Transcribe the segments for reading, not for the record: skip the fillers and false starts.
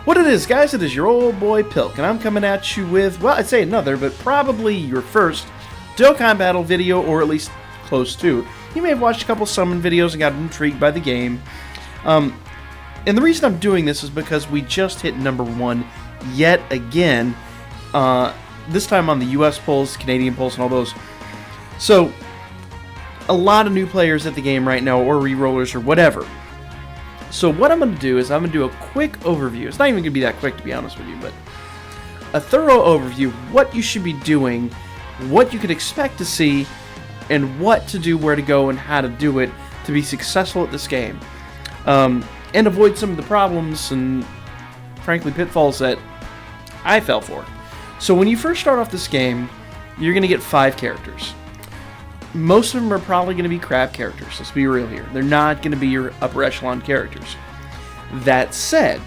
What it is, guys, it is your old boy Pilk, and I'm coming at you with, well, I'd say another, but probably your first Dokkan Battle video, or at least close to. You may have watched a couple summon videos and got intrigued by the game. And the reason I'm doing this is because we just hit #1 yet again, this time on the US polls, Canadian polls, and all those. So, a lot of new players at the game right now, or rerollers, or whatever. So what I'm going to do is I'm going to do a quick overview. It's not even going to be that quick, to be honest with you, but a thorough overview of what you should be doing, what you could expect to see, and what to do, where to go, and how to do it to be successful at this game. And avoid some of the problems and, frankly, pitfalls that I fell for. So when you first start off this game, you're going to get 5 characters. Most of them are probably going to be crap characters, let's be real here. They're not going to be your upper echelon characters. That said,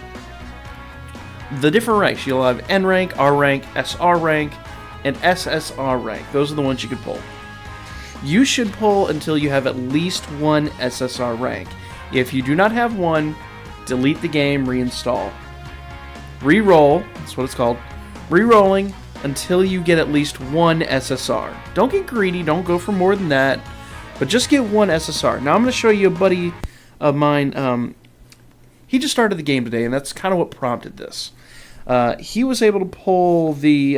the different ranks, you'll have N rank, R rank, SR rank, and SSR rank. Those are the ones you could pull. You should pull until you have at least 1 SSR rank. If you do not have one, delete the game, reinstall. Reroll, that's what it's called. Rerolling until you get at least 1 SSR. Don't get greedy, don't go for more than that, but just get 1 SSR. Now I'm going to show you a buddy of mine. He just started the game today, and that's kind of what prompted this. He was able to pull the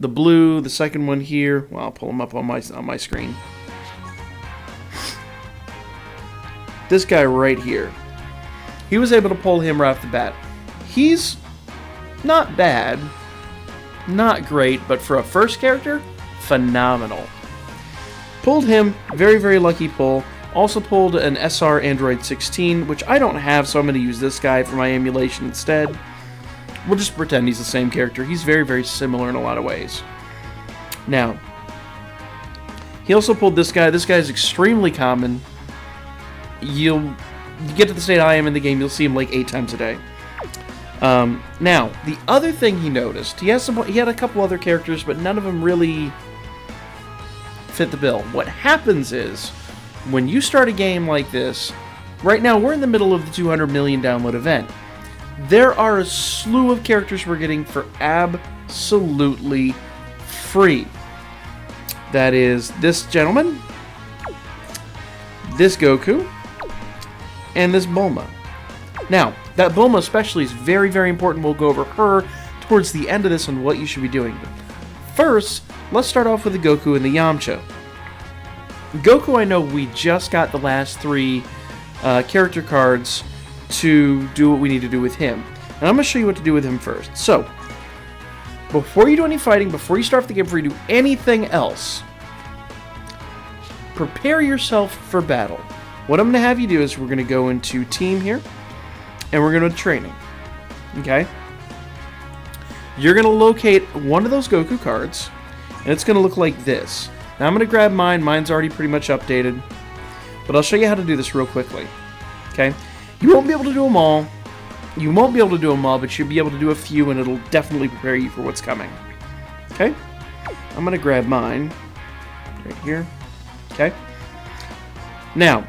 blue, the second one here. Well, I'll pull him up on my screen. This guy right here. He was able to pull him right off the bat. He's not bad, not great, but for a first character, phenomenal. Pulled him, very, very lucky pull. Also pulled an SR Android 16, which I don't have, so I'm going to use this guy for my emulation instead. We'll just pretend he's the same character. He's very, very similar in a lot of ways. Now, he also pulled this guy. This guy is extremely common. You get to the state I am in the game, you'll see him like 8 times a day. Now, the other thing he noticed, he had a couple other characters, but none of them really fit the bill. What happens is, when you start a game like this, right now we're in the middle of the 200 million download event. There are a slew of characters we're getting for absolutely free. That is this gentleman, this Goku, and this Bulma. Now, that Bulma especially is very, very important. We'll go over her towards the end of this and what you should be doing. First, let's start off with the Goku and the Yamcha. Goku, I know we just got the last 3 character cards to do what we need to do with him. And I'm going to show you what to do with him first. So, before you do any fighting, before you start the game, before you do anything else, prepare yourself for battle. What I'm going to have you do is we're going to go into team here. And we're going to training. Okay? You're going to locate one of those Goku cards, and it's going to look like this. Now I'm going to grab mine. Mine's already pretty much updated. But I'll show you how to do this real quickly. Okay? You won't be able to do them all. You won't be able to do them all, but you'll be able to do a few, and it'll definitely prepare you for what's coming. Okay? I'm going to grab mine. Right here. Okay? Now,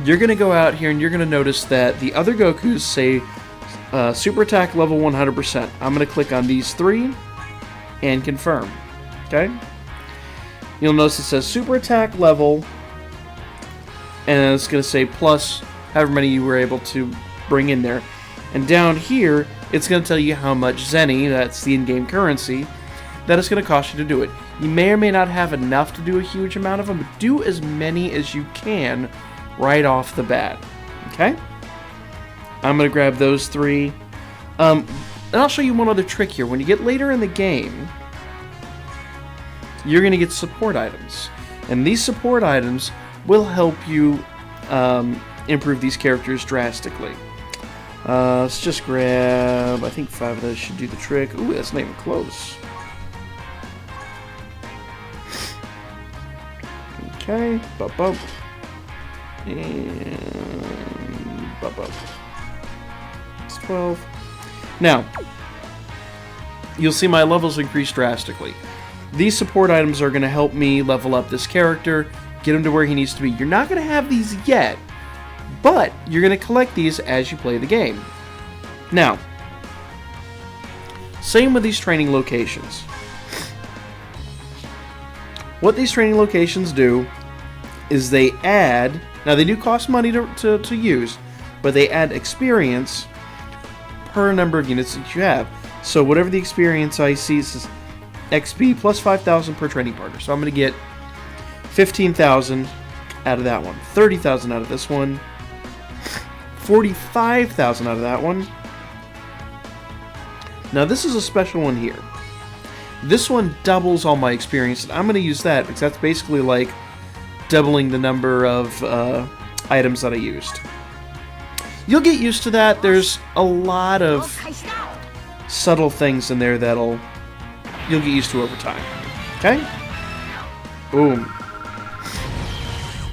you're going to go out here and you're going to notice that the other Gokus say super attack level 100%. I'm going to click on these 3 and confirm. Okay? You'll notice it says super attack level, and it's going to say plus however many you were able to bring in there. And down here, it's going to tell you how much Zenny, that's the in-game currency, that it's going to cost you to do it. You may or may not have enough to do a huge amount of them, but do as many as you can right off the bat. Okay? I'm going to grab those 3. And I'll show you one other trick here. When you get later in the game, you're going to get support items. And these support items will help you improve these characters drastically. Let's just grab, I think 5 of those should do the trick. Ooh, that's not even close. Okay, bump, bump. And bump up. It's 12. Now, you'll see my levels increase drastically. These support items are going to help me level up this character, get him to where he needs to be. You're not going to have these yet, But you're going to collect these as you play the game. Now, same with these training locations. What these training locations do is they add, now they do cost money to use, but they add experience per number of units that you have. So whatever the experience I see is XP plus 5,000 per training partner. So I'm going to get 15,000 out of that one, 30,000 out of this one, 45,000 out of that one. Now this is a special one here. This one doubles all my experience, and I'm going to use that because that's basically like doubling the number of items that I used. You'll get used to that. There's a lot of subtle things in there you'll get used to over time. Okay? Boom.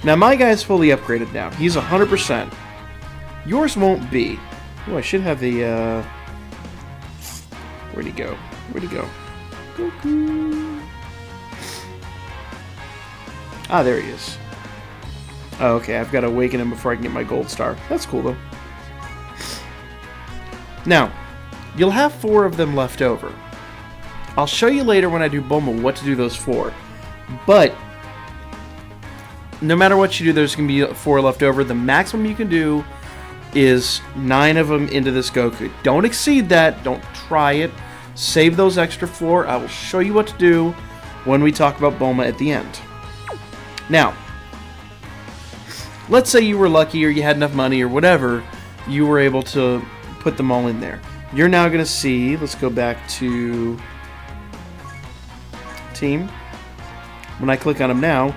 Now my guy's fully upgraded now. He's 100%. Yours won't be. Oh, I should have the where'd he go? Where'd he go? Goku. Ah, there he is. Oh, okay, I've got to awaken him before I can get my gold star. That's cool, though. Now, you'll have 4 of them left over. I'll show you later when I do Bulma what to do those for. But, no matter what you do, there's going to be 4 left over. The maximum you can do is 9 of them into this Goku. Don't exceed that. Don't try it. Save those extra 4. I will show you what to do when we talk about Bulma at the end. Now, let's say you were lucky or you had enough money or whatever, you were able to put them all in there. You're now going to see, let's go back to team. When I click on them now,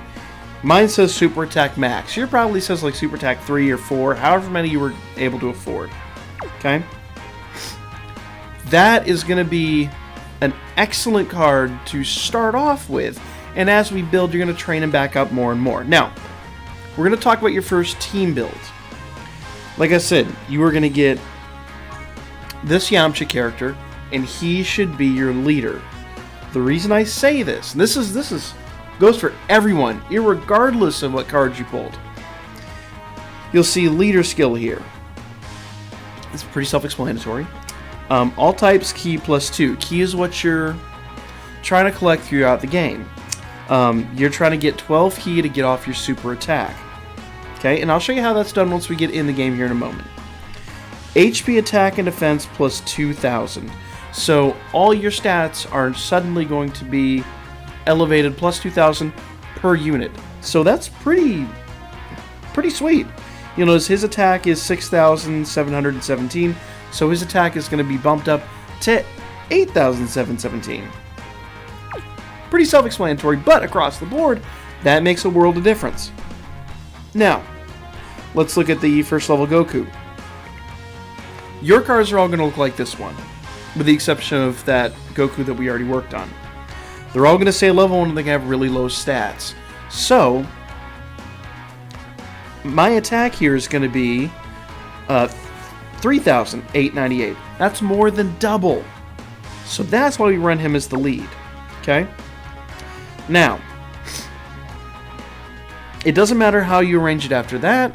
mine says Super Attack Max. Yours probably says like Super Attack 3 or 4, however many you were able to afford. Okay? That is going to be an excellent card to start off with, and as we build, you're going to train him back up more and more. Now, we're going to talk about your first team build. Like I said, you are going to get this Yamcha character, and he should be your leader. The reason I say this, and this goes for everyone, irregardless of what cards you pulled. You'll see leader skill here. It's pretty self-explanatory. All types key +2. Key is what you're trying to collect throughout the game. You're trying to get 12 key to get off your super attack. Okay, and I'll show you how that's done once we get in the game here in a moment. HP attack and defense +2,000. So all your stats are suddenly going to be elevated +2,000 per unit. So that's pretty sweet. You'll notice his attack is 6,717. So his attack is going to be bumped up to 8,717. Pretty self-explanatory, but across the board, that makes a world of difference. Now, let's look at the first level Goku. Your cards are all going to look like this one, with the exception of that Goku that we already worked on. They're all going to say level 1 and they have really low stats. So, my attack here is going to be 3,898. That's more than double. So that's why we run him as the lead. Okay? Now, it doesn't matter how you arrange it after that.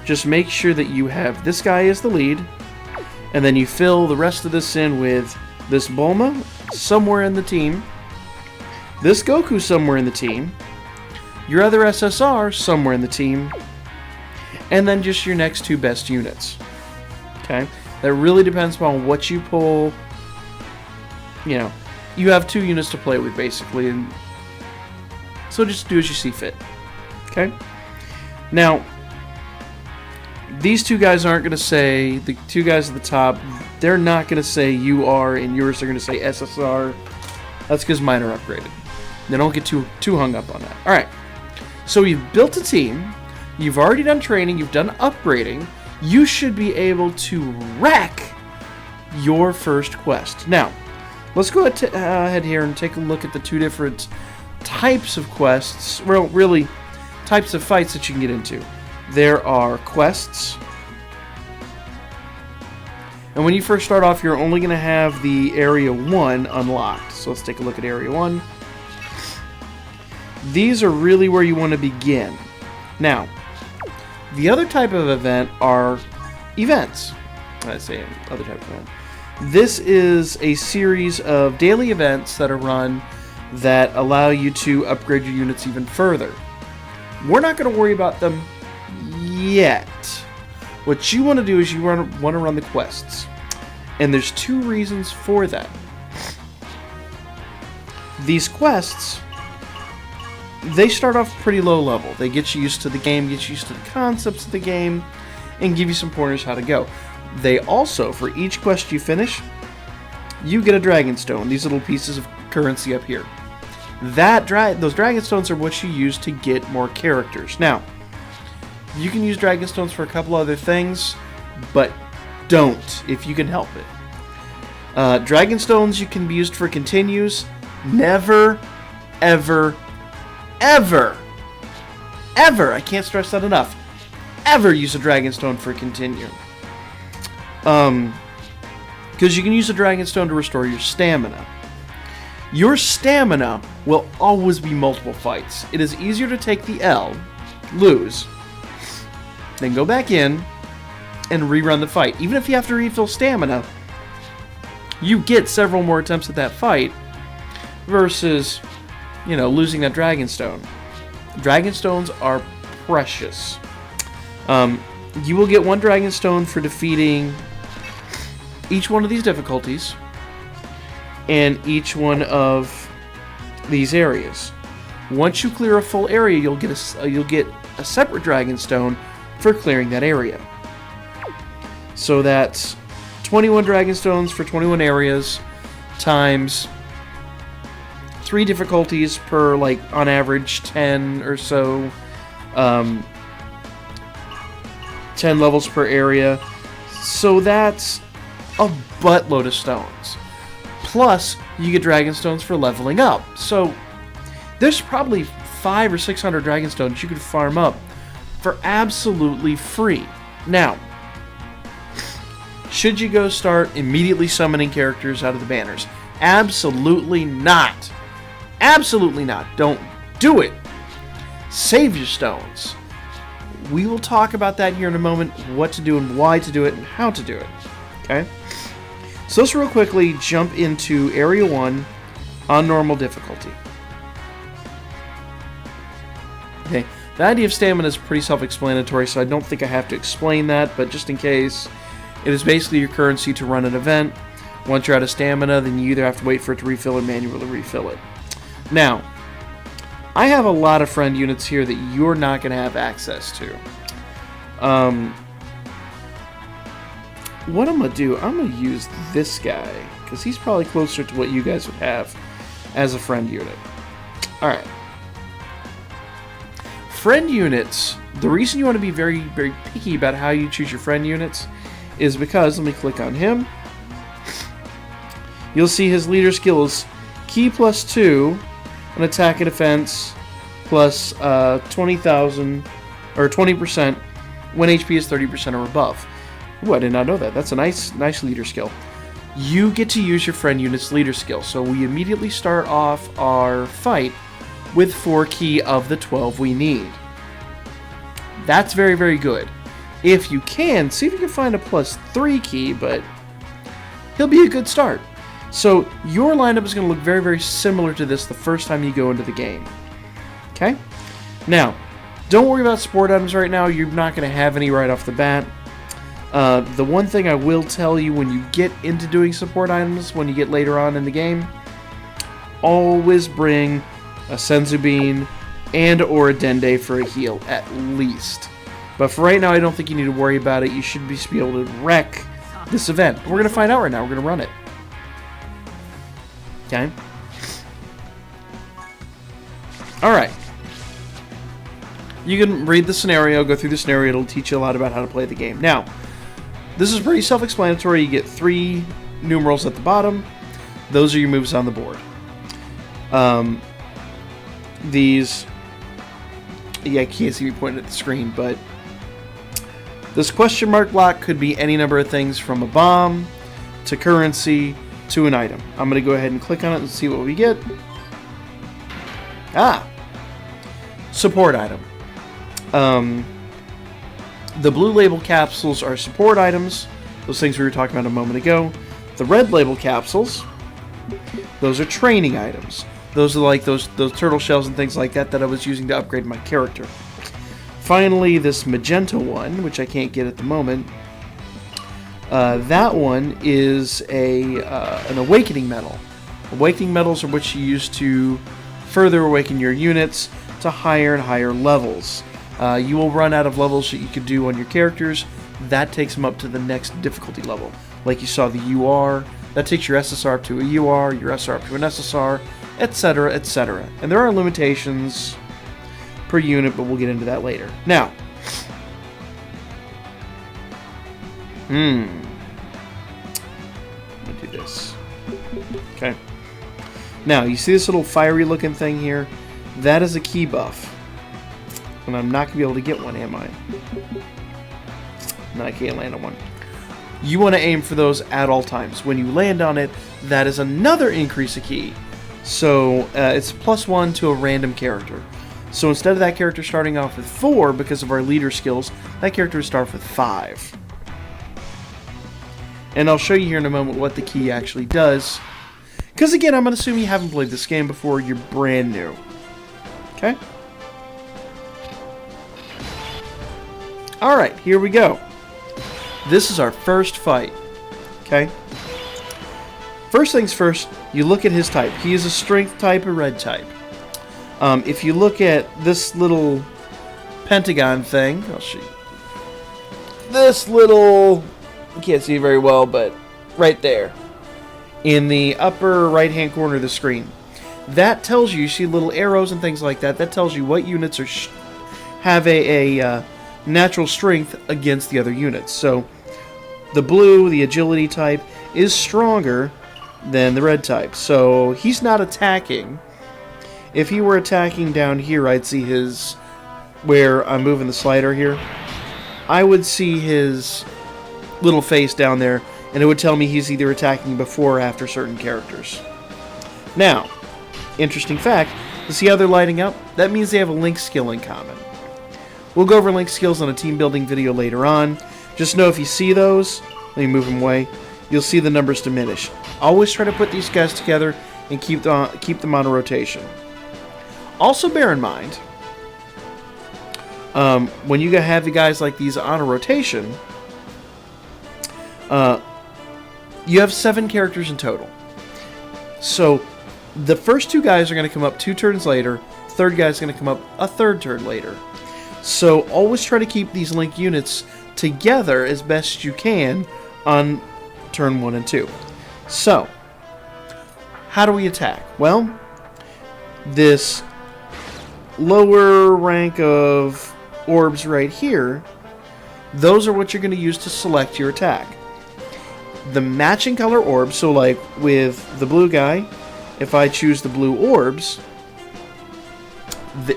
Just make sure that you have this guy as the lead, and then you fill the rest of this in with this Bulma somewhere in the team, this Goku somewhere in the team, your other SSR somewhere in the team, and then just your next 2 best units. Okay? That really depends upon what you pull. You know, you have 2 units to play with, basically, and so just do as you see fit. Okay? Now, these 2 guys aren't going to say, the 2 guys at the top, they're not going to say UR, and yours are going to say SSR. That's because mine are upgraded. They don't get too hung up on that. Alright, so you've built a team, you've already done training, you've done upgrading, you should be able to wreck your first quest. Now, let's go ahead here and take a look at the 2 different types of quests, well, really, types of fights that you can get into. There are quests, and when you first start off, you're only going to have the Area 1 unlocked. So let's take a look at Area 1. These are really where you want to begin. Now, The other type of event are events. I say other type of event. This is a series of daily events that are run that allow you to upgrade your units even further. We're not going to worry about them yet. What you want to do is you want to run the quests. And there's 2 reasons for that. These quests, they start off pretty low level. They get you used to the game, get you used to the concepts of the game, and give you some pointers how to go. They also, for each quest you finish, you get a dragon stone, these little pieces of currency up here. Those dragon stones are what you use to get more characters. Now, you can use dragon stones for a couple other things, but don't if you can help it. Dragon stones you can be used for continues. Never, ever, ever, I can't stress that enough, ever use a dragon stone for continue. Because you can use a dragon stone to restore your stamina. Your stamina will always be multiple fights. It is easier to take the L, lose, then go back in and rerun the fight. Even if you have to refill stamina, you get several more attempts at that fight versus, losing that dragon stone. Dragon stones are precious. You will get 1 dragon stone for defeating each one of these difficulties and each one of these areas. Once you clear a full area, you'll get a separate dragon stone for clearing that area. So that's 21 dragon stones for 21 areas times 3 difficulties per, on average 10 or so, 10 levels per area. So that's a buttload of stones. Plus, you get dragon stones for leveling up. So there's probably 500 or 600 dragon stones you could farm up for absolutely free. Now, should you go start immediately summoning characters out of the banners? Absolutely not. Absolutely not. Don't do it. Save your stones. We will talk about that here in a moment, what to do and why to do it and how to do it. Okay? So let's real quickly jump into Area 1 on normal difficulty. Okay, the idea of stamina is pretty self-explanatory, so I don't think I have to explain that, but just in case, it is basically your currency to run an event. Once you're out of stamina, then you either have to wait for it to refill or manually refill it. Now, I have a lot of friend units here that you're not going to have access to. What I'm going to do, I'm going to use this guy, because he's probably closer to what you guys would have as a friend unit. Alright. Friend units, the reason you want to be very, very picky about how you choose your friend units is because, let me click on him. You'll see his leader skill is Ki +2, an attack and defense, plus 20,000, or 20% when HP is 30% or above. Ooh, I did not know that. That's a nice leader skill. You get to use your friend unit's leader skill. So we immediately start off our fight with 4 Ki of the 12 we need. That's very, very good. If you can, see if you can find a +3 Ki, but he'll be a good start. So your lineup is going to look very, very similar to this the first time you go into the game. Okay? Now, don't worry about support items right now. You're not going to have any right off the bat. The one thing I will tell you when you get into doing support items, when you get later on in the game, always bring a Senzu Bean and or a Dende for a heal, at least. But for right now, I don't think you need to worry about it. You should be able to wreck this event. We're going to find out right now. We're going to run it. Okay? Alright. You can read the scenario, go through the scenario. It'll teach you a lot about how to play the game. Now, this is pretty self-explanatory. You get 3 numerals at the bottom. Those are your moves on the board. These... Yeah, I can't see me pointing at the screen, but... This question mark block could be any number of things from a bomb, to currency, to an item. I'm going to go ahead and click on it and see what we get. Ah! Support item. The blue label capsules are support items, those things we were talking about a moment ago. The red label capsules, those are training items. Those are like those turtle shells and things like that that I was using to upgrade my character. Finally, this magenta one, which I can't get at the moment, that one is an awakening medal. Awakening medals are what you use to further awaken your units to higher and higher levels. You will run out of levels that you could do on your characters. That takes them up to the next difficulty level. Like you saw the UR, that takes your SSR up to a UR, your SR up to an SSR, etc., etc. And there are limitations per unit, but we'll get into that later. Now, let me do this. Okay. Now, you see this little fiery looking thing here? That is a key buff. And I'm not going to be able to get one, am I? No, I can't land on one. You want to aim for those at all times. When you land on it, that is another increase of key. So, it's +1 to a random character. So instead of that character starting off with 4 because of our leader skills, that character would start with 5. And I'll show you here in a moment what the key actually does. Because again, I'm going to assume you haven't played this game before, you're brand new. Okay? Alright, here we go. This is our first fight. Okay? First things first, you look at his type. He is a strength type, a red type. If you look at this little pentagon thing, I'll show you. This little, you can't see very well, but right there, in the upper right-hand corner of the screen, that tells you, you see little arrows and things like that, that tells you what units are have a natural strength against the other units. So, the blue, the agility type, is stronger than the red type. So, he's not attacking. If he were attacking down here, I'd see his, where I'm moving the slider here, I would see his little face down there, and it would tell me he's either attacking before or after certain characters. Now, interesting fact, you see how they're lighting up? That means they have a link skill in common. We'll go over link skills on a team building video later on. Just know if you see those, let me move them away, you'll see the numbers diminish. Always try to put these guys together and keep them on a rotation. Also bear in mind, when you have the guys like these on a rotation, you have 7 characters in total. So the first 2 guys are going to come up 2 turns later, third guy is going to come up a 3rd turn later. So always try to keep these link units together as best you can on turn 1 and 2. So, how do we attack? Well, this lower rank of orbs right here, those are what you're going to use to select your attack. The matching color orbs, so like with the blue guy, if I choose the blue orbs,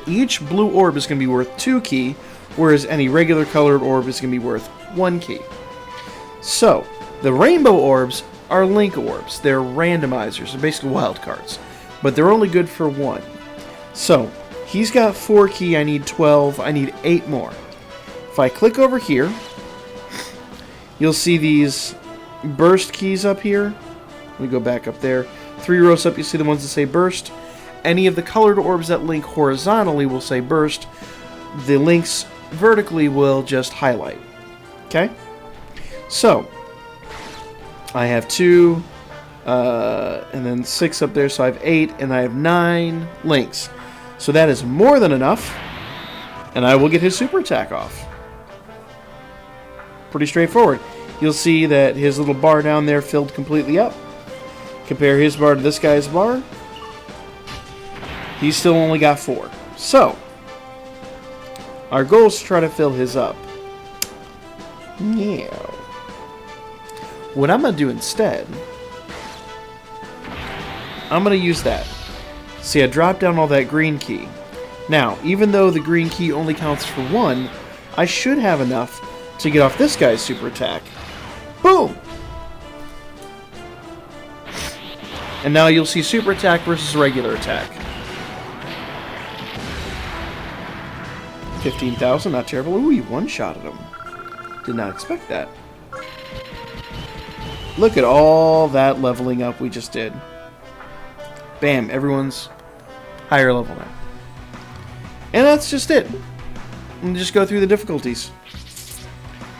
each blue orb is going to be worth 2 key, whereas any regular colored orb is going to be worth 1 key. So, the rainbow orbs are link orbs. They're randomizers. They're basically wild cards. But they're only good for 1. So, he's got 4 key. I need 12. I need 8 more. If I click over here, you'll see these burst keys up here. Let me go back up there. 3 rows up, you see the ones that say burst. Any of the colored orbs that link horizontally will say burst. The links vertically will just highlight. Okay? So, I have 2, and then 6 up there, so I have 8, and I have 9 links. So that is more than enough, and I will get his super attack off. Pretty straightforward. You'll see that his little bar down there filled completely up. Compare his bar to this guy's bar. He's still only got 4. So, our goal is to try to fill his up. Yeah. What I'm going to do instead, I'm going to use that. See, I dropped down all that green key. Now, even though the green key only counts for 1, I should have enough to get off this guy's super attack. Boom! And now you'll see super attack versus regular attack. 15,000, not terrible. Ooh, you one-shotted him. Did not expect that. Look at all that leveling up we just did. Bam, everyone's higher level now. And that's just it. And just go through the difficulties.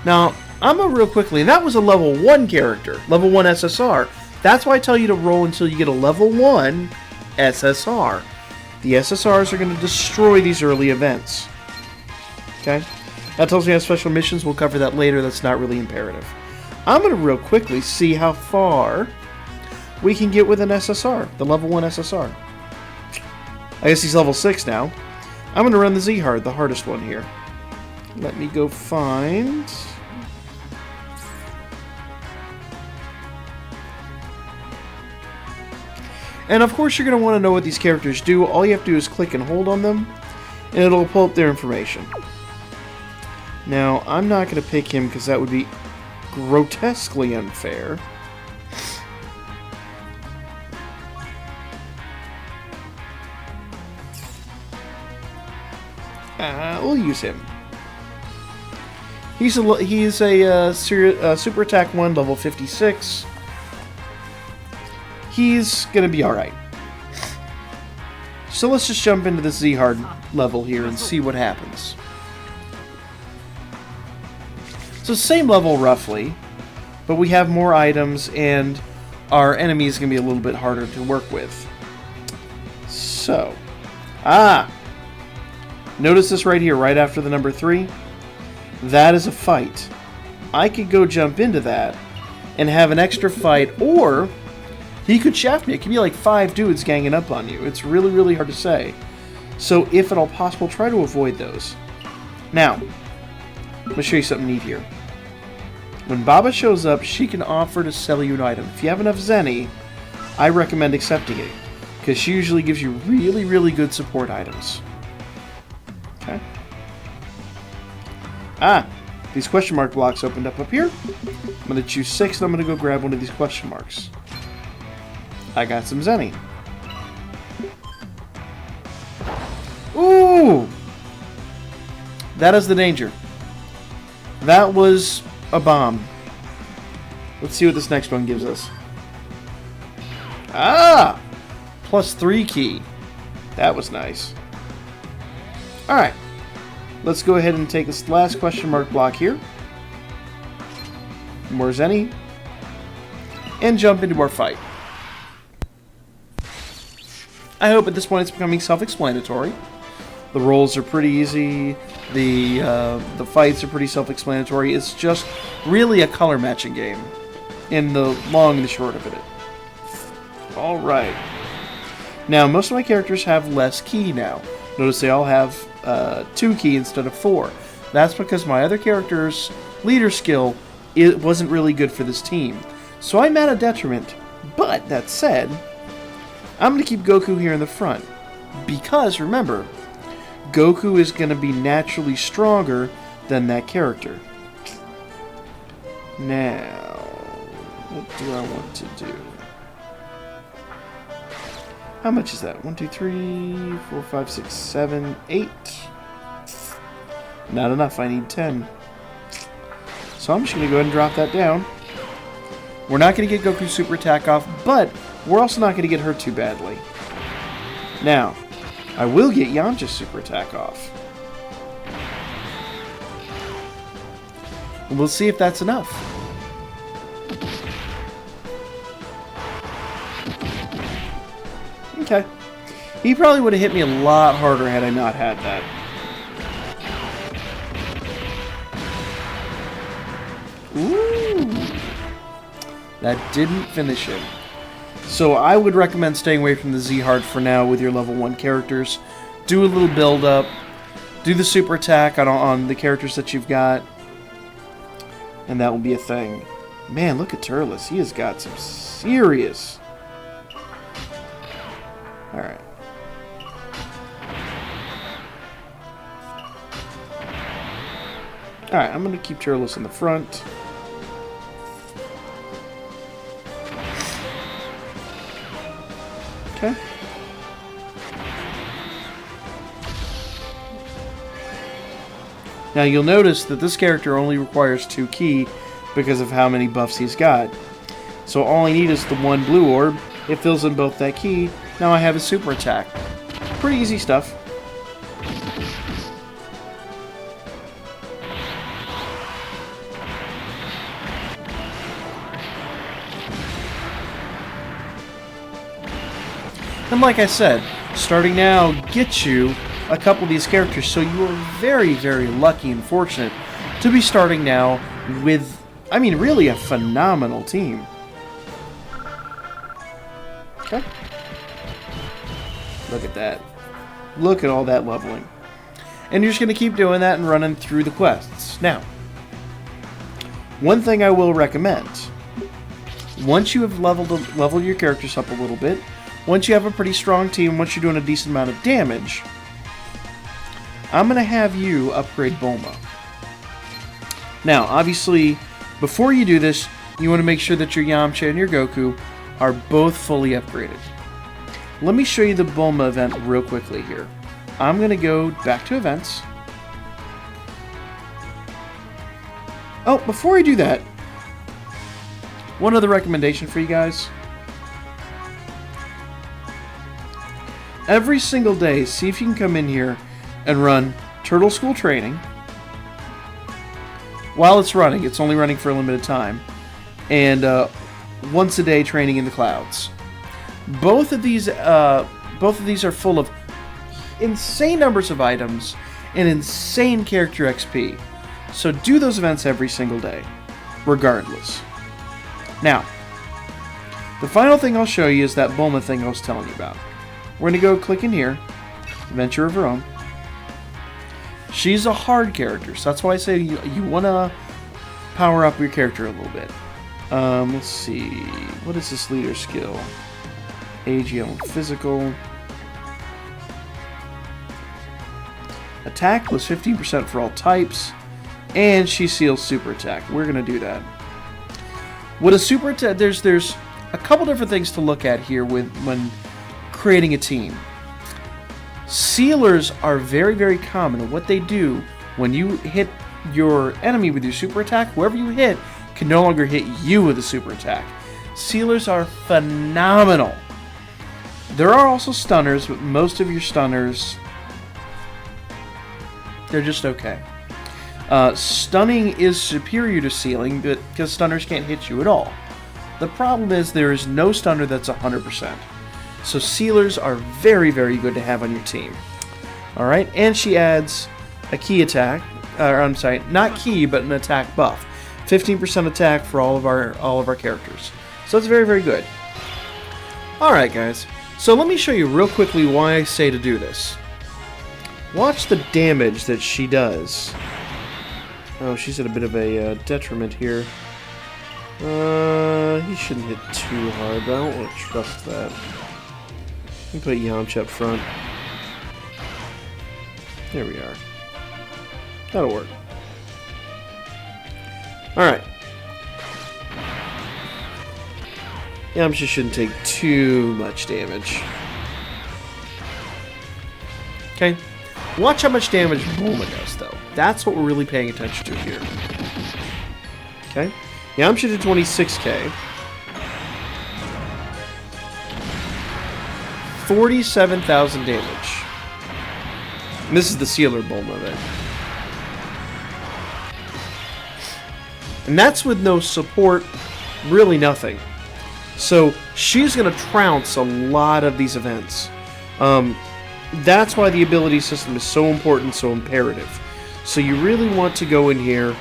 Now, I'm going to real quickly, and that was a level 1 character, level 1 SSR. That's why I tell you to roll until you get a level 1 SSR. The SSRs are going to destroy these early events. Okay? That tells me I have special missions. We'll cover that later. That's not really imperative. I'm going to real quickly see how far we can get with an SSR, the level 1 SSR. I guess he's level 6 now. I'm going to run the Z hard, the hardest one here. Let me go find... And of course you're going to want to know what these characters do. All you have to do is click and hold on them, and it'll pull up their information. Now, I'm not going to pick him because that would be grotesquely unfair. We'll use him. He's a Super Attack 1, level 56. He's gonna be alright. So let's just jump into the Z-Hard level here and see what happens. So same level roughly, but we have more items and our enemy is gonna be a little bit harder to work with. So, notice this right here, right after the number 3. That is a fight. I could go jump into that and have an extra fight, or he could shaft me. It could be like 5 dudes ganging up on you. It's really, really hard to say. So if at all possible, try to avoid those. Now, I'm going to show you something neat here. When Baba shows up, she can offer to sell you an item. If you have enough Zenny, I recommend accepting it, because she usually gives you really, really good support items. Okay. These question mark blocks opened up here. I'm going to choose 6 and I'm going to go grab one of these question marks. I got some Zenny. Ooh! That is the danger. That was a bomb. Let's see what this next one gives us. +3 key. That was nice. Alright. Let's go ahead and take this last question mark block here. More Zenny. And jump into our fight. I hope at this point it's becoming self-explanatory. The rolls are pretty easy. The fights are pretty self-explanatory. It's just really a color matching game, in the long and the short of it. All right. Now most of my characters have less ki now. Notice they all have 2 ki instead of 4. That's because my other character's leader skill wasn't really good for this team. So I'm at a detriment. But that said, I'm going to keep Goku here in the front. Because, remember, Goku is going to be naturally stronger than that character. Now, what do I want to do? How much is that? 1, 2, 3, 4, 5, 6, 7, 8. Not enough. I need 10. So I'm just going to go ahead and drop that down. We're not going to get Goku's super attack off, but we're also not going to get hurt too badly. Now, I will get Yamcha's super attack off. And we'll see if that's enough. Okay. He probably would have hit me a lot harder had I not had that. Ooh. That didn't finish him. So I would recommend staying away from the Z-Hard for now with your level 1 characters. Do a little build up. Do the super attack on the characters that you've got. And that will be a thing. Man, look at Turles. He has got some serious... Alright. Alright, I'm going to keep Turles in the front. Okay. Now you'll notice that this character only requires 2 ki because of how many buffs he's got. So all I need is the 1 blue orb. It fills in both that ki. Now I have his super attack. Pretty easy stuff. And like I said, starting now gets you a couple of these characters, so you are very, very lucky and fortunate to be starting now with, I mean, really a phenomenal team. Okay. Look at that. Look at all that leveling. And you're just going to keep doing that and running through the quests. Now, one thing I will recommend, once you have leveled your characters up a little bit, once you have a pretty strong team, once you're doing a decent amount of damage, I'm going to have you upgrade Bulma. Now, obviously, before you do this, you want to make sure that your Yamcha and your Goku are both fully upgraded. Let me show you the Bulma event real quickly here. I'm going to go back to events. Oh, before I do that, one other recommendation for you guys. Every single day, see if you can come in here and run Turtle School Training. While it's running, it's only running for a limited time. And once a day training in the clouds. Both of these are full of insane numbers of items and insane character XP. So do those events every single day, regardless. Now, the final thing I'll show you is that Bulma thing I was telling you about. We're going to go click in here, Adventure of Her Own. She's a hard character, so that's why I say you want to power up your character a little bit. Let's see, what is this leader skill? AGL physical. Attack plus 15% for all types, and she seals super attack. We're going to do that. With a super attack, there's a couple different things to look at here when creating a team. Sealers are very, very common, and what they do when you hit your enemy with your super attack, whoever you hit can no longer hit you with a super attack. Sealers are phenomenal. There are also stunners, but most of your stunners, they're just okay. Stunning is superior to sealing because stunners can't hit you at all. The problem is there is no stunner that's 100%. So sealers are very, very good to have on your team. Alright, and she adds a key attack, I'm sorry, not key, but an attack buff. 15% attack for all of our characters. So it's very, very good. Alright guys, so let me show you real quickly why I say to do this. Watch the damage that she does. Oh, she's at a bit of a detriment here. He shouldn't hit too hard, but I don't want to trust that. Let me put Yamcha up front. There we are. That'll work. Alright. Yamcha shouldn't take too much damage. Okay. Watch how much damage Bulma does, though. That's what we're really paying attention to here. Okay. Yamcha did 26k. 47,000 damage. And this is the sealer Bulma then. And that's with no support, really nothing. So she's going to trounce a lot of these events. That's why the ability system is so important, so imperative. So you really want to go in here.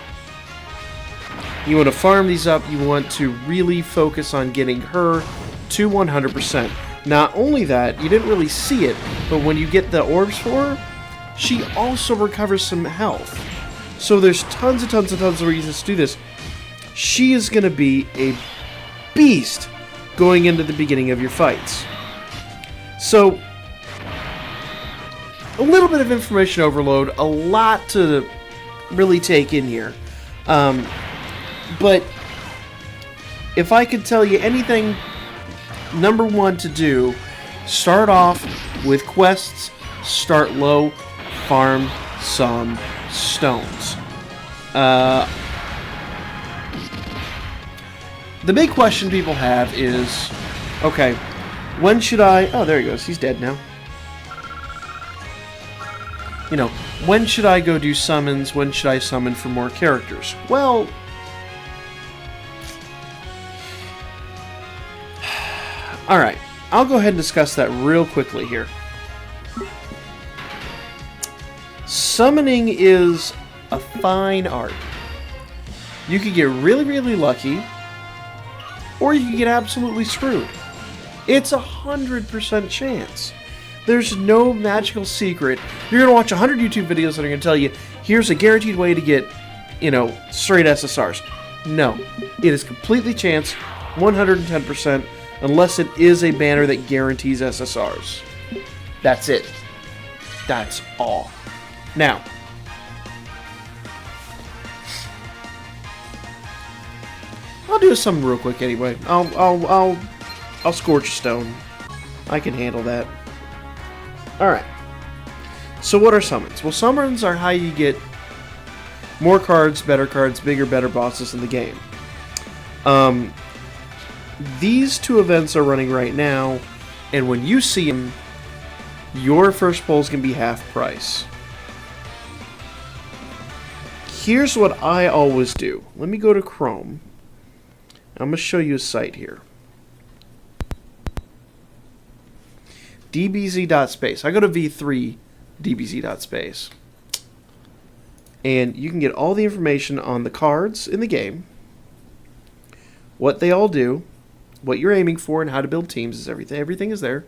You want to farm these up. You want to really focus on getting her to 100%. Not only that, you didn't really see it, but when you get the orbs for her, she also recovers some health. So there's tons of reasons to do this. She is going to be a beast going into the beginning of your fights. So, a little bit of information overload, a lot to really take in here. But if I could tell you anything, number one to do, start off with quests, start low, farm some stones. The big question people have is, okay, when should I... Oh, there he goes. He's dead now. You know, when should I go do summons? When should I summon for more characters? Well... Alright, I'll go ahead and discuss that real quickly here. Summoning is a fine art. You could get really, really lucky, or you could get absolutely screwed. It's 100% chance. There's no magical secret. You're going to watch 100 YouTube videos that are going to tell you, here's a guaranteed way to get, you know, straight SSRs. No. It is completely chance, 110%, unless it is a banner that guarantees SSRs. That's it. That's all. Now, I'll do something real quick anyway. I'll scorch a stone. I can handle that. Alright. So what are summons? Well, summons are how you get more cards, bigger, better bosses in the game. These two events are running right now, and when you see them, your first pull is going to be half price. Here's what I always do. Let me go to Chrome. I'm going to show you a site here. dbz.space. I go to v3 dbz.space. And you can get all the information on the cards in the game, what they all do, what you're aiming for, and how to build teams is everything. Everything is there.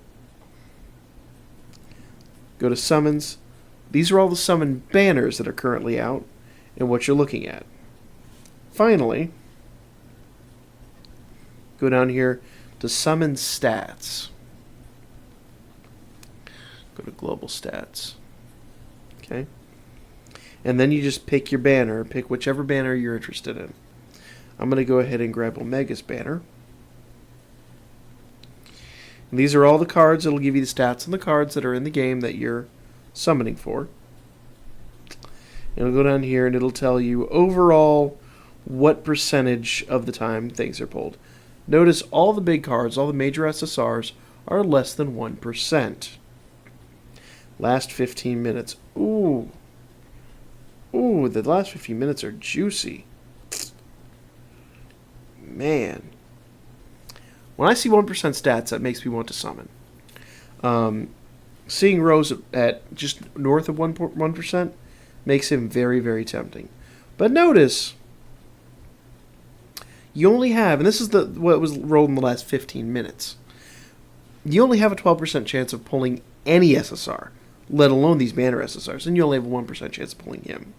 Go to summons. These are all the summon banners that are currently out and what you're looking at. Finally, go down here to summon stats. Go to global stats. Okay. And then you just pick your banner. Pick whichever banner you're interested in. I'm going to go ahead and grab Omega's banner. And these are all the cards that'll give you the stats on the cards that are in the game that you're summoning for. And it'll go down here and it'll tell you overall what percentage of the time things are pulled. Notice all the big cards, all the major SSRs, are less than 1%. Last 15 minutes. Ooh. Ooh, the last 15 minutes are juicy. Man. When I see 1% stats, that makes me want to summon. Seeing Rose at just north of 1% makes him very, very tempting. But notice, you only have, and this is what was rolled in the last 15 minutes, you only have a 12% chance of pulling any SSR, let alone these banner SSRs, and you only have a 1% chance of pulling him.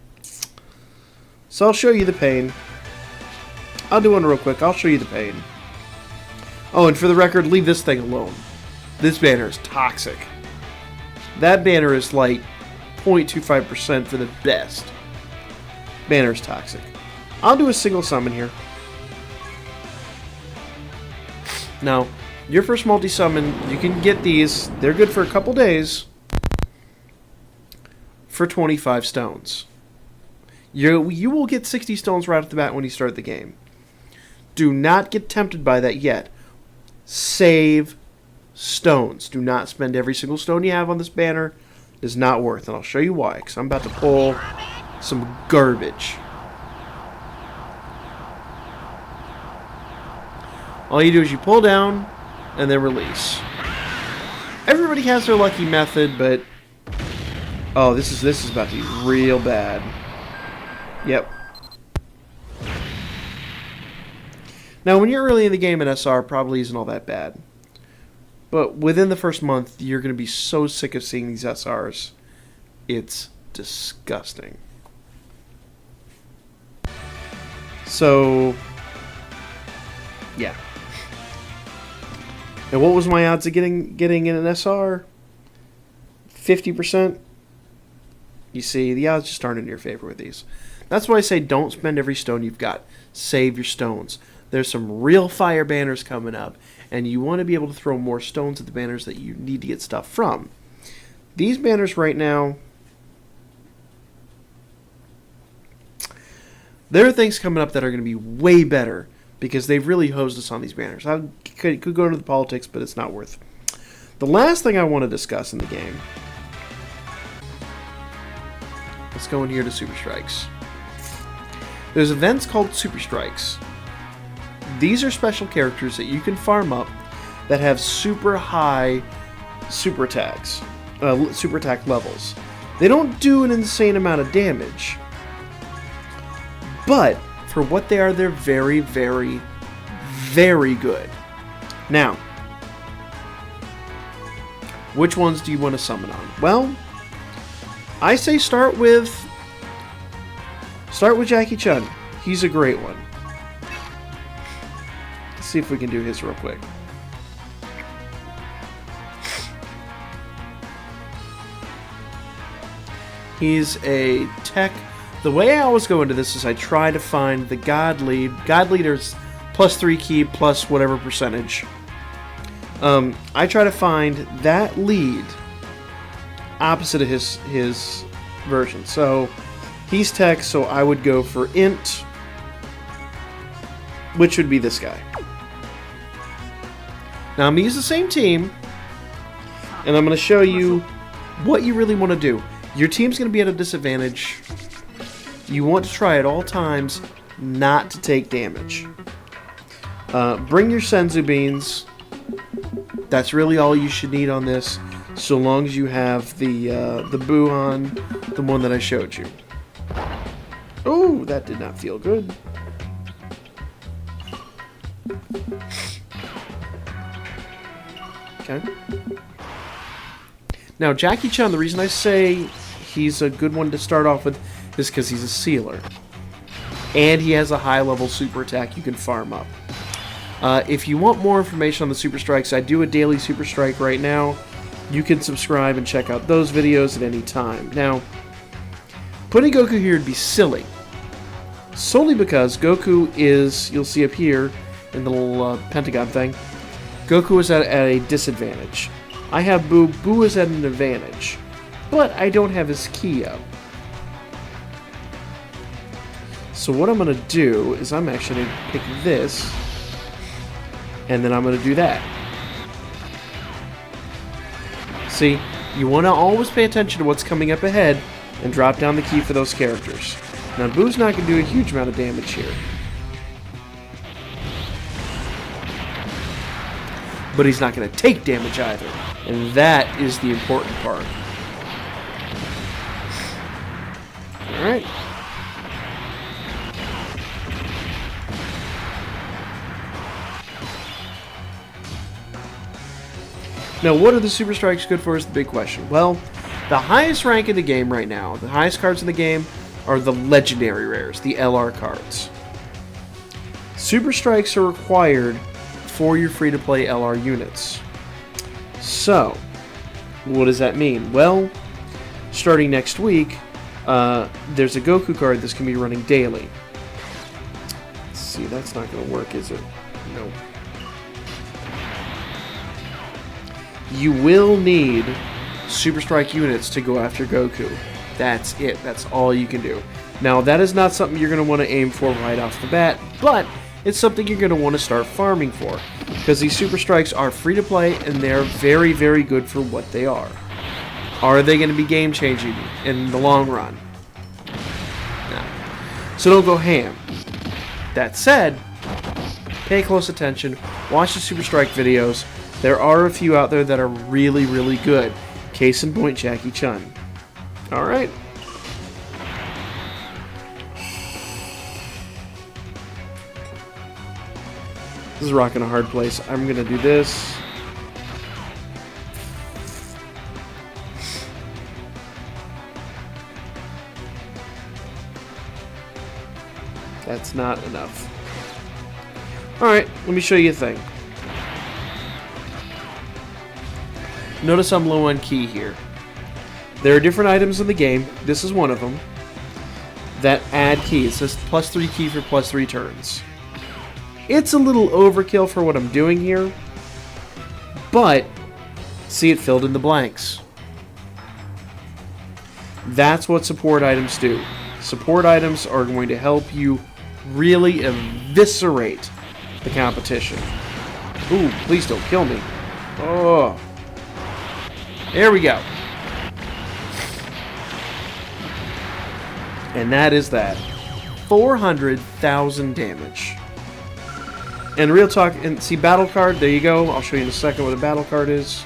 So I'll show you the pain. I'll do one real quick. I'll show you the pain. Oh, and for the record, leave this thing alone. This banner is toxic. That banner is like 0.25% for the best. Banner is toxic. I'll do a single summon here. Now, your first multi-summon, you can get these. They're good for a couple days. For 25 stones. You will get 60 stones right off the bat when you start the game. Do not get tempted by that yet. Save stones. Do not spend every single stone you have on this banner. It is not worth it. I'll show you why, because I'm about to pull some garbage. All you do is you pull down and then release. Everybody has their lucky method, but oh, this is about to be real bad. Yep. Now, when you're early in the game, an SR probably isn't all that bad. But within the first month, you're going to be so sick of seeing these SRs. It's disgusting. So, yeah. And what was my odds of getting in an SR? 50%? You see, the odds just aren't in your favor with these. That's why I say don't spend every stone you've got. Save your stones. There's some real fire banners coming up, and you want to be able to throw more stones at the banners that you need to get stuff from. These banners right now, There are things coming up that are going to be way better because they've really hosed us on these banners. I could go into the politics, but it's not worth. The last thing I want to discuss in the game. Let's go in here to Super Strikes. There's events called Super Strikes. These are special characters that you can farm up that have super high super attacks, super attack levels. They don't do an insane amount of damage, but for what they are, they're very, very, very good. Now, which ones do you want to summon on? Well, I say start with Jackie Chun. He's a great one. Let's see if we can do his real quick. He's a tech. The way I always go into this is I try to find the God Lead. God Leader's +3 key plus whatever percentage. I try to find that lead opposite of his version. So he's tech, so I would go for int, which would be this guy. Now I'm going to use the same team, and I'm going to show you what you really want to do. Your team's going to be at a disadvantage. You want to try at all times not to take damage. Bring your Senzu Beans. That's really all you should need on this, so long as you have the Buhan, the one that I showed you. Oh, that did not feel good. Okay. Now, Jackie Chun, the reason I say he's a good one to start off with is because he's a sealer. And he has a high-level super attack you can farm up. If you want more information on the Super Strikes, I do a daily Super Strike right now. You can subscribe and check out those videos at any time. Now, putting Goku here would be silly. Solely because Goku is, you'll see up here in the little pentagon thing, Goku is at a disadvantage. I have Boo. Boo is at an advantage. But I don't have his key up. So what I'm going to do is I'm actually going to pick this, and then I'm going to do that. See, you want to always pay attention to what's coming up ahead and drop down the key for those characters. Now, Boo's not going to do a huge amount of damage here. But he's not going to take damage either. And that is the important part. Alright. Now, what are the Super Strikes good for is the big question. Well, the highest rank in the game right now, the highest cards in the game, are the Legendary Rares, the LR cards. Super Strikes are required for your free-to-play LR units. So, what does that mean? Well, starting next week, there's a Goku card that's going to be running daily. Let's see, that's not going to work, is it? Nope. You will need Super Strike units to go after Goku. That's it. That's all you can do. Now, that is not something you're going to want to aim for right off the bat, but it's something you're going to want to start farming for, because these Super Strikes are free to play and they're very, very good for what they are. Are they going to be game-changing in the long run? No. So don't go ham. That said, pay close attention, watch the Super Strike videos. There are a few out there that are really, really good. Case in point, Jackie Chun. Alright. This is rocking a hard place. I'm going to do this. That's not enough. Alright, let me show you a thing. Notice I'm low on key here. There are different items in the game, this is one of them, that add key. It says +3 key for +3 turns. It's a little overkill for what I'm doing here, but see, it filled in the blanks. That's what support items do. Support items are going to help you really eviscerate the competition. Ooh, please don't kill me. Oh. There we go. And that is that. 400,000 damage. And real talk, and see battle card, there you go. I'll show you in a second what a battle card is.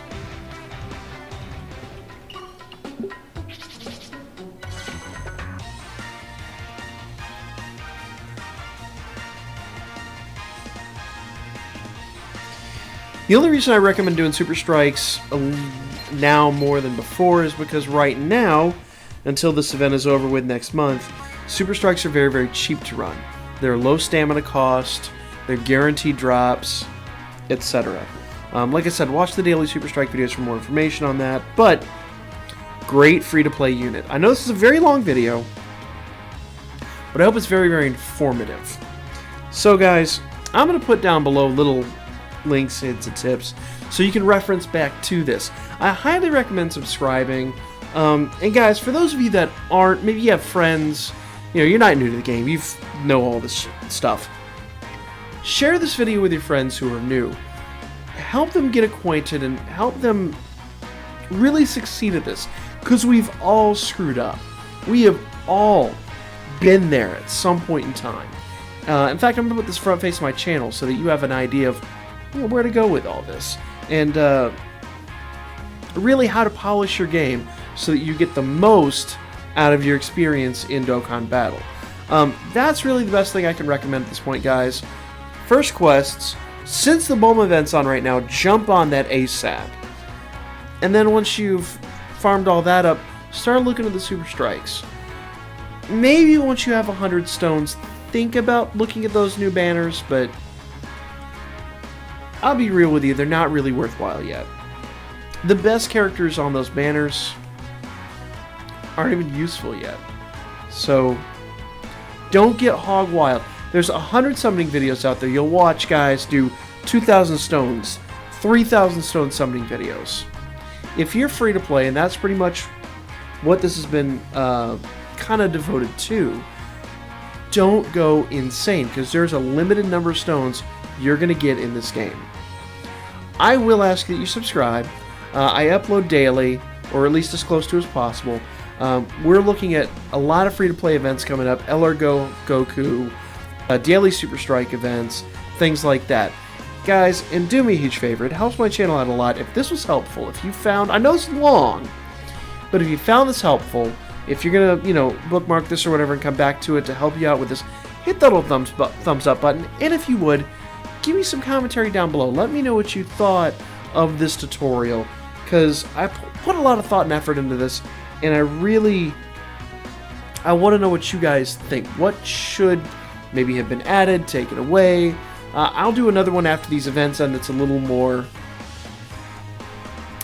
The only reason I recommend doing Super Strikes now more than before is because right now, until this event is over with next month, Super Strikes are very, very cheap to run. They're low stamina cost, they're guaranteed drops, etc. Like I said, watch the daily Super Strike videos for more information on that, but great free-to-play unit. I know this is a very long video, but I hope it's very, very informative. So guys, I'm going to put down below little links, hints, and tips so you can reference back to this. I highly recommend subscribing. And guys, for those of you that aren't, maybe you have friends, you're not new to the game, you know all this stuff. Share this video with your friends who are new. Help them get acquainted and help them really succeed at this, because we've all screwed up. We have all been there at some point in time. In fact, I'm going to put this front face of my channel so that you have an idea of where to go with all this, and really how to polish your game so that you get the most out of your experience in Dokkan Battle. That's really the best thing I can recommend at this point, guys. First quests, since the Bulma event's on right now, jump on that ASAP. And then once you've farmed all that up, start looking at the Super Strikes. Maybe once you have 100 stones, think about looking at those new banners, but I'll be real with you, they're not really worthwhile yet. The best characters on those banners aren't even useful yet. So, don't get hog wild. There's 100 summoning videos out there. You'll watch guys do 2,000 stones, 3,000 stone summoning videos. If you're free to play, and that's pretty much what this has been kind of devoted to, don't go insane, because there's a limited number of stones you're going to get in this game. I will ask that you subscribe. I upload daily, or at least as close to as possible. We're looking at a lot of free-to-play events coming up, LR Goku, daily Super Strike events, things like that. Guys, and do me a huge favor, it helps my channel out a lot. If this was helpful, if you found, I know it's long, but if you found this helpful, if you're gonna, bookmark this or whatever and come back to it to help you out with this, hit that little thumbs up button, and if you would, give me some commentary down below. Let me know what you thought of this tutorial, because I put a lot of thought and effort into this, and I want to know what you guys think. What should maybe have been added, taken away? I'll do another one after these events, and it's a little more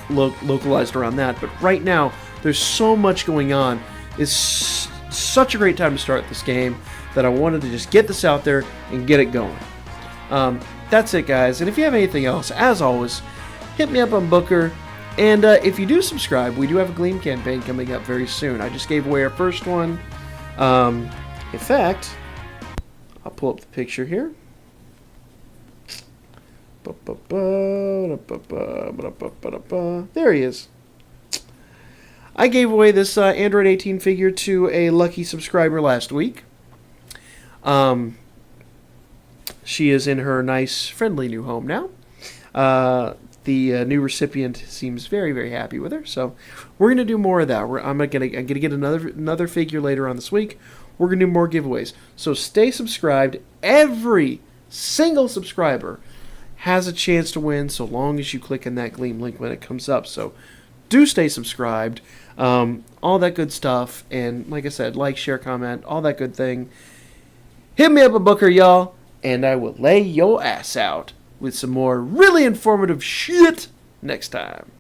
localized around that. But right now, there's so much going on. It's such a great time to start this game that I wanted to just get this out there and get it going. That's it, guys. And if you have anything else, as always, hit me up on Booker. And if you do subscribe, we do have a Gleam campaign coming up very soon. I just gave away our first one. In fact, I'll pull up the picture here. There he is. I gave away this Android 18 figure to a lucky subscriber last week. She is in her nice, friendly new home now. The new recipient seems very, very happy with her. So we're going to do more of that. I'm gonna get another figure later on this week. We're going to do more giveaways. So stay subscribed. Every single subscriber has a chance to win so long as you click on that Gleam link when it comes up. So do stay subscribed. All that good stuff. And like I said, like, share, comment, all that good thing. Hit me up a Booker, y'all, and I will lay your ass out with some more really informative shit next time.